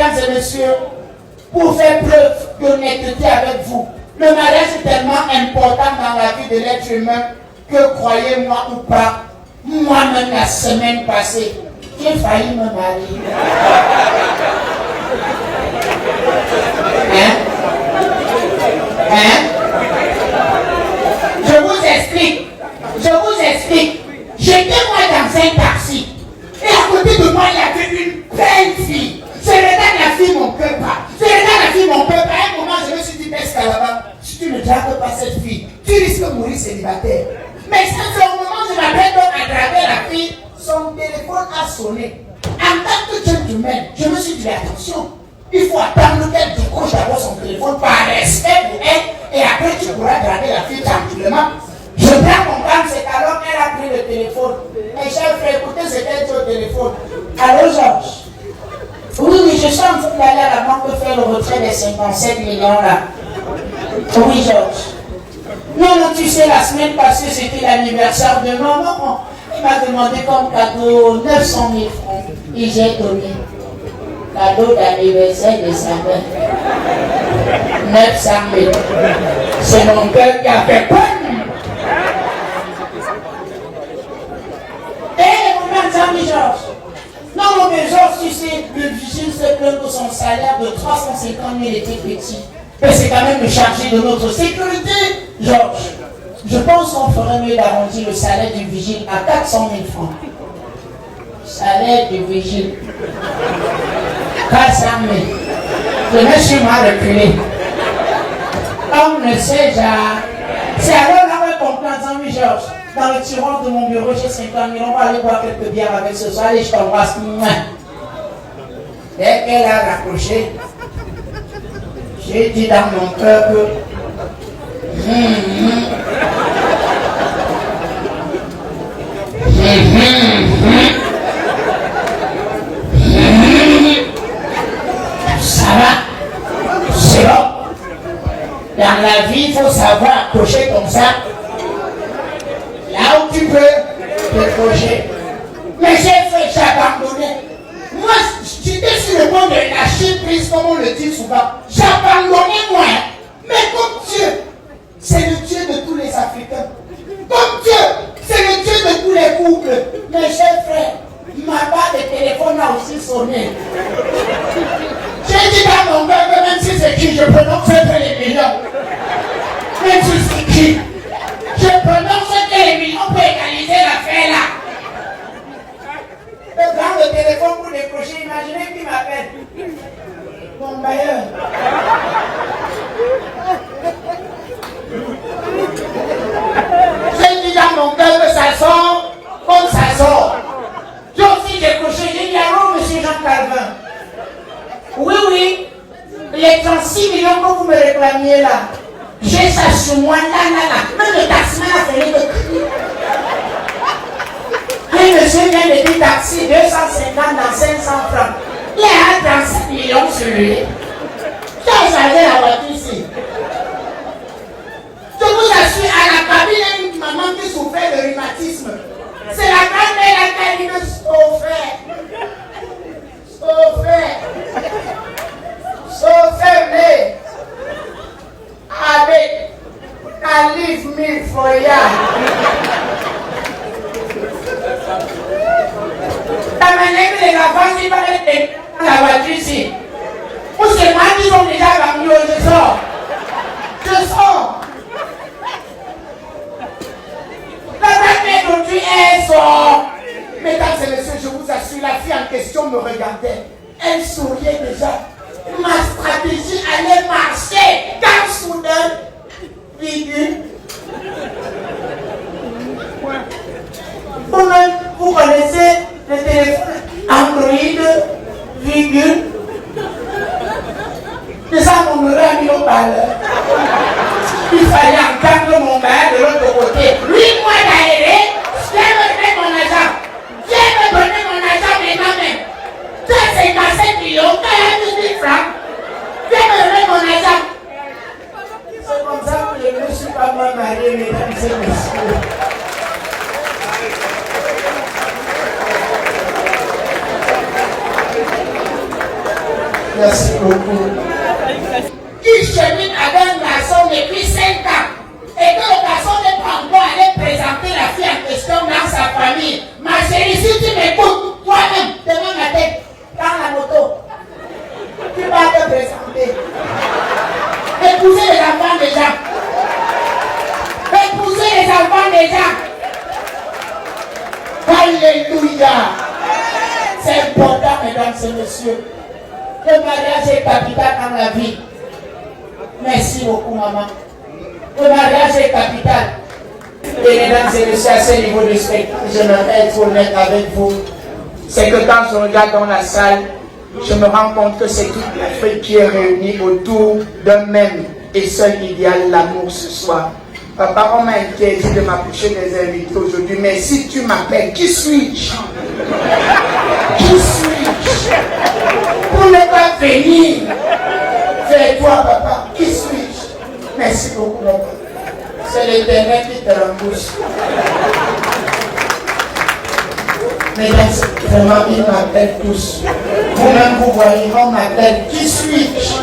mesdames et messieurs, pour faire preuve d'honnêteté avec vous, le mariage est tellement important dans la vie de l'être humain que, croyez-moi ou pas, moi-même la semaine passée, j'ai failli me marier. Je vous explique. J'étais moi dans un taxi. Et à côté de moi, il y avait une belle fille. Je regarde la fille, mon cœur bat. À un moment, je me suis dit, est-ce qu'à là-bas, si tu ne dragues pas cette fille, tu risques de mourir célibataire. Mais c'est au moment où je m'appelle donc à draguer la fille, son téléphone a sonné. En tant que gentleman, je me suis dit, attention, il faut attendre qu'elle décroche d'abord son téléphone par respect pour elle, et après tu pourras draguer la fille tranquillement. Je prends mon temps, c'est alors qu'elle a pris le téléphone. Mes chers frères, écoutez ce qu'elle dit au téléphone. Allô Georges? Oui, je suis en train d'aller à la banque faire le retrait des 57 millions là. Oui Georges. Non, tu sais, la semaine passée, c'était l'anniversaire de maman. Il m'a demandé comme cadeau 900 000 francs. Et j'ai donné. Cadeau d'anniversaire de sa mère. 900 000. C'est mon père qui a fait quoi? Georges. Non, mais Georges, tu sais, le vigile se plaint que son salaire de 350 000 était petit. Mais c'est quand même le chargé de notre sécurité, Georges. Je pense qu'on ferait mieux d'arrondir le salaire du vigile à 400 000 francs. Salaire du vigile. 400 000. Je me suis mal reculé. On ne sait jamais. C'est alors là qu'on comprend, oui, Georges. Dans le tiroir de mon bureau, j'ai 50 000. On va aller boire quelques bières avec ce soir. Allez, je t'embrasse. Dès qu'elle a raccroché, j'ai dit dans mon cœur que ça va, c'est bon. Dans la vie, il faut savoir accrocher comme ça. Là où tu peux décrocher. Mais j'ai abandonné. Moi, j'étais sur le point de lâcher prise, comme on le dit souvent. J'ai abandonné moi. Mais comme Dieu, c'est le Dieu de tous les Africains. Comme Dieu, c'est le Dieu de tous les couples. Mes chers frères, ma barre de téléphone a aussi sonné. J'ai dit dans mon cœur que même si c'est qui, je prononce les millions. Même si c'est qui, je prononce que les millions pour égaliser l'affaire là. Je prends le téléphone pour décrocher, imaginez qui m'appelle. Mon bailleur. J'ai dit dans mon cœur que ça sort comme ça sort. J'ai aussi décroché, j'ai dit allô monsieur Jean Calvin. Oui, les 36 millions que vous me réclamiez là, j'ai ça sur moi, là. Même le taximan a fait le et monsieur vient de dire taxi 250 dans 500 francs. Il a 37 millions sur lui. J'ai chargé la voiture ici. Je vous assure, à la cabine, il y a une maman qui souffrait de rhumatisme. C'est la grand-mère qui a dit Sauvez avec un livre mille feuillards. T'as mené les enfants qui parlaient dans la voiture ici. Ou c'est moi qui sont déjà venus, je sors. La grand-mère d'aujourd'hui, elle sort. Mesdames et messieurs, je vous assure, la fille en question me regardait. Elle souriait déjà. Ma stratégie allait marcher quand soudain, virgule. Vous-même, vous connaissez le téléphone Android, virgule. C'est ça mon aurait mis au parleur. Il fallait entendre mon bain de l'autre côté. Lui, moi d'aérer, je vais me donner mon argent. Je vais me donner mon argent maintenant même. Ça, c'est 57 millions, 40 000 francs. Je vais me donner mon argent. C'est comme ça que je ne suis pas moi marié, mesdames et messieurs. Merci beaucoup. Qui chemine avec un garçon depuis 5 ans et que le garçon n'est pas encore allé présenter la fille en question dans sa famille. Ma chérie, si tu m'écoutes, toi-même, demain matin, dans la moto, tu vas te présenter. Épouser les enfants des gens. Épouser les enfants des gens. Alléluia. C'est important, mesdames et messieurs. Le mariage est capital dans la vie. Merci beaucoup, maman. Le mariage est capital. Et mesdames et messieurs, à ce niveau de spectacle, je vais être honnête avec vous. C'est que quand je regarde dans la salle, je me rends compte que c'est toute l'Afrique qui est réunie autour d'un même et seul idéal, l'amour ce soir. Papa, on m'a interdit de m'approcher des invités aujourd'hui, mais si tu m'appelles, qui suis-je? Qui suis-je? Pour ne pas venir vers toi, papa, qui suis-je? Merci beaucoup, papa. C'est l'Éternel qui te rembourse. Mesdames, vraiment, ils m'appellent tous. Vous-même, vous voyez, on m'appelle. Qui suis-je?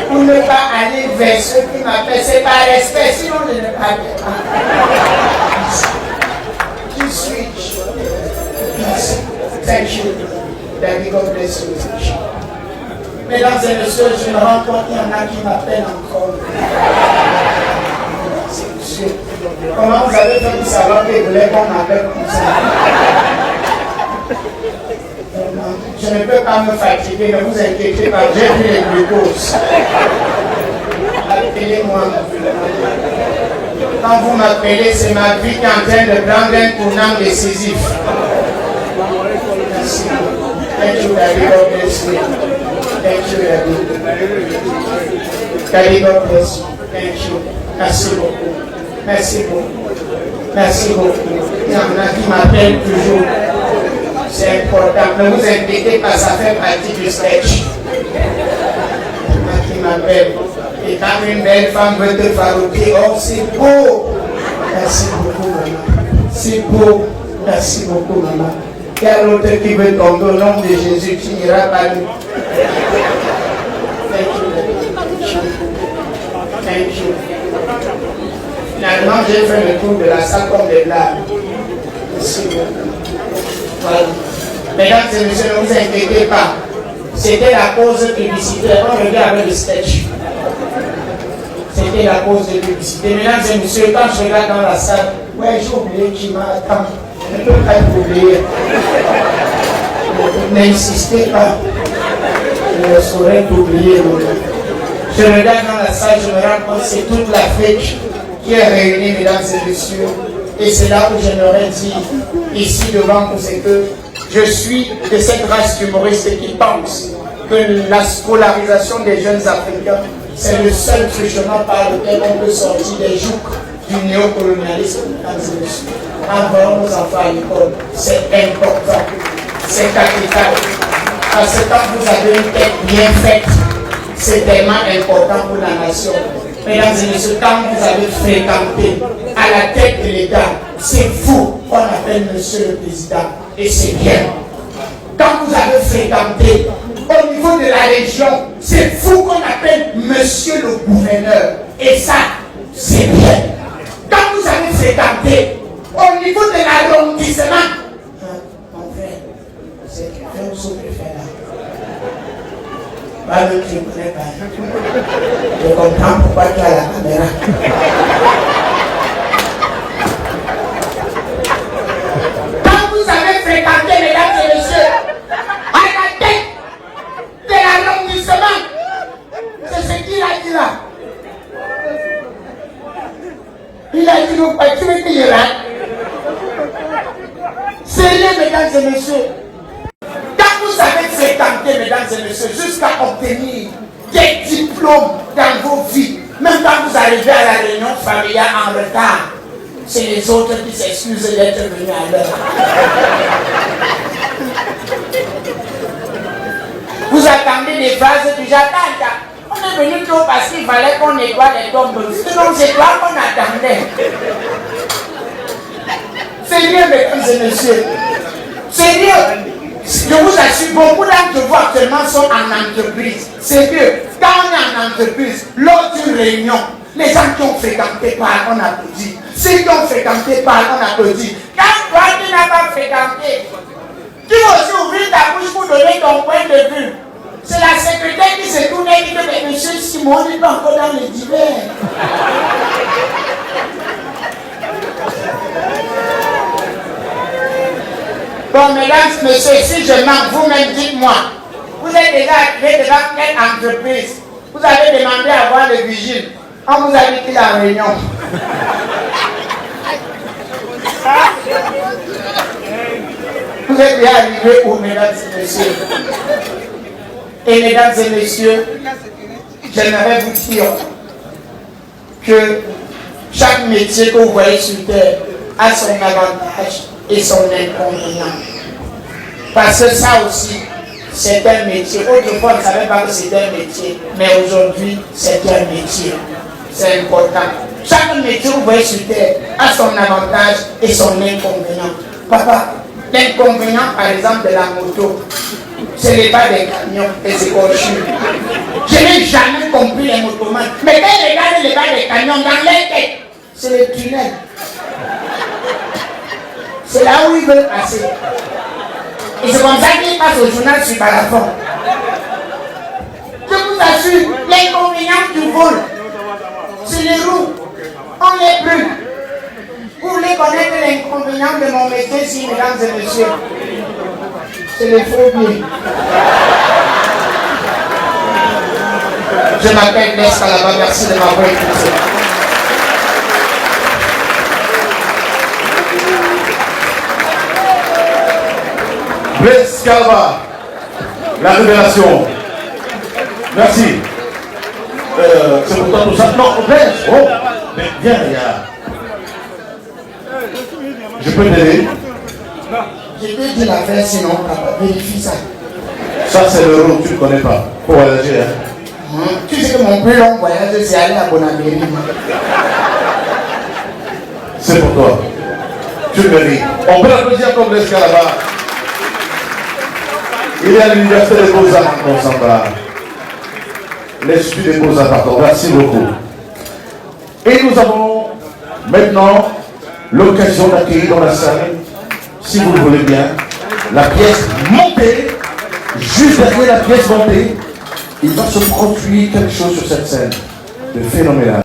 Pour ne pas aller vers ceux qui m'appellent, c'est par respect, sinon je ne m'appelle pas. Qui suis-je? Merci. Thank you. That God bless you. Mesdames et messieurs, je me rends compte qu'il y en a qui m'appellent encore. Comment vous avez fait pour savoir que vous voulez qu'on m'appelle comme ça? Je ne peux pas me fatiguer, ne vous inquiétez pas, j'ai pris les glucoses. Appelez-moi. Quand vous m'appelez, c'est ma vie qui est en train de prendre un tournant décisif. Merci. Thank you, Daddy. God bless you. Thank you, Daddy. Daddy, God bless you. Thank you. Merci beaucoup. Merci beaucoup. Merci beaucoup. Il y en a qui m'appellent toujours. C'est important. Ne vous inquiétez pas, ça fait partie du sketch. Il y en a qui m'appellent. Et quand une belle femme veut te fabriquer, oh c'est beau. Merci beaucoup, maman. C'est beau. Merci beaucoup, maman. Il y a l'autre qui veut tomber au nom de Jésus, tu n'iras pas nous. Thank you. Thank you. Finalement, j'ai fait le tour de la salle comme des blagues. Merci beaucoup. Voilà. Mesdames et messieurs, ne vous inquiétez pas. C'était la pause publicitaire. On revient avec le sketch. C'était la pause de publicité. Mesdames et messieurs, quand je regarde dans la salle, ouais, j'ai oublié qui m'attend. Je ne peux pas oublier. N'insistez pas. Je ne saurais t'oublier. Je regarde dans la salle, je me rends compte que c'est toute l'Afrique qui est réunie, mesdames et messieurs. Et c'est là où j'aimerais dire, ici devant vous, c'est que je suis de cette race d'humoristes qui pense que la scolarisation des jeunes Africains, c'est le seul chemin par lequel on peut sortir des jougs du néocolonialisme, mesdames et messieurs. Envoyons nos enfants à l'école, c'est important, c'est capital. Parce que quand vous avez une tête bien faite, c'est tellement important pour la nation. Mesdames et messieurs, quand vous avez fréquenté à la tête de l'État, c'est vous qu'on appelle Monsieur le Président. Et c'est bien. Quand vous avez fréquenté au niveau de la région, c'est vous qu'on appelle Monsieur le Gouverneur. Et ça, c'est bien. Quand vous avez fréquenté au niveau de l'arrondissement, mon frère, c'est quelqu'un qui préfère là. Pas le qui ne connaît pas. Je comprends pourquoi tu as la caméra. Quand vous avez fréquenté, mesdames et messieurs, à la tête de l'arrondissement, c'est ce qu'il a dit là. Il a dit nous, tu veux qu'il y ait. Sérieux, mesdames et messieurs. Quand vous avez fréquenté, mesdames et messieurs, jusqu'à obtenir des diplômes dans vos vies, même quand vous arrivez à la réunion familiale en retard, c'est les autres qui s'excusent d'être venus à l'heure. Vous attendez des phrases du jardin. On est venu tôt parce qu'il fallait qu'on nettoie les tombes. Sinon, c'est toi qu'on attendait. Sérieux, mesdames et messieurs. Sérieux. Je vous assure, beaucoup d'entre vous actuellement sont en entreprise. C'est que quand on est en entreprise, lors d'une réunion, les gens qui ont fréquenté parlent, on applaudit. Ceux qui ont fréquenté parlent, on applaudit. Quand toi qui n'as pas fréquenté, tu vas aussi ouvrir ta bouche pour donner ton point de vue. C'est la secrétaire qui se tourne et qui dit mais monsieur Simon n'est pas encore dans le divers. Bon, mesdames, messieurs, si je manque, vous-même dites-moi. Vous êtes déjà arrivé devant quelle entreprise? Vous avez demandé à voir le vigile. On vous a dit qu'il est en réunion. Vous êtes déjà arrivé où, mesdames et messieurs? Et mesdames et messieurs, j'aimerais vous dire que chaque métier que vous voyez sur terre a son avantage et son inconvénient. Parce que ça aussi, c'est un métier. Autrefois, on ne savait pas que c'était un métier, mais aujourd'hui, c'est un métier. C'est important. Chaque métier que vous voyez sur terre a son avantage et son inconvénient. Papa, l'inconvénient, par exemple, de la moto, ce n'est pas des camions et c'est cochus. Je n'ai jamais compris les motomans. Mais quand ils regardent les bas des camions dans les têtes, c'est le tunnel. C'est là où ils veulent passer. Et c'est comme ça qu'ils passent au journal sur Balafon. Je vous assure, l'inconvénient du vol, c'est les roues. On les brûle. Vous voulez connaître l'inconvénient de mon métier ici, mesdames et messieurs? C'est les faux billets. Je m'appelle Nes Kalaba, merci de m'avoir écouté. Blaise Kalaba, la révélation. Merci. C'est pourtant tout ça. Non, Blaise, oh, mais viens, regarde. Je peux t'aider? Je te dis l'affaire, sinon, papa, vérifie ça. Ça, c'est le rôle, tu ne connais pas. Pour voyager, hein. Tu sais que mon plus long voyage, c'est aller à Bonamérique. C'est pour toi. Tu le mérites. On peut l'applaudir comme Blaise Kalaba. Il est à l'Université des Beaux-Arts en Consambra. L'Institut des Beaux-Arts, pardon. Merci beaucoup. Et nous avons maintenant l'occasion d'accueillir dans la salle, si vous le voulez bien, la pièce montée. Juste derrière la pièce montée, il va se produire quelque chose sur cette scène de phénoménal.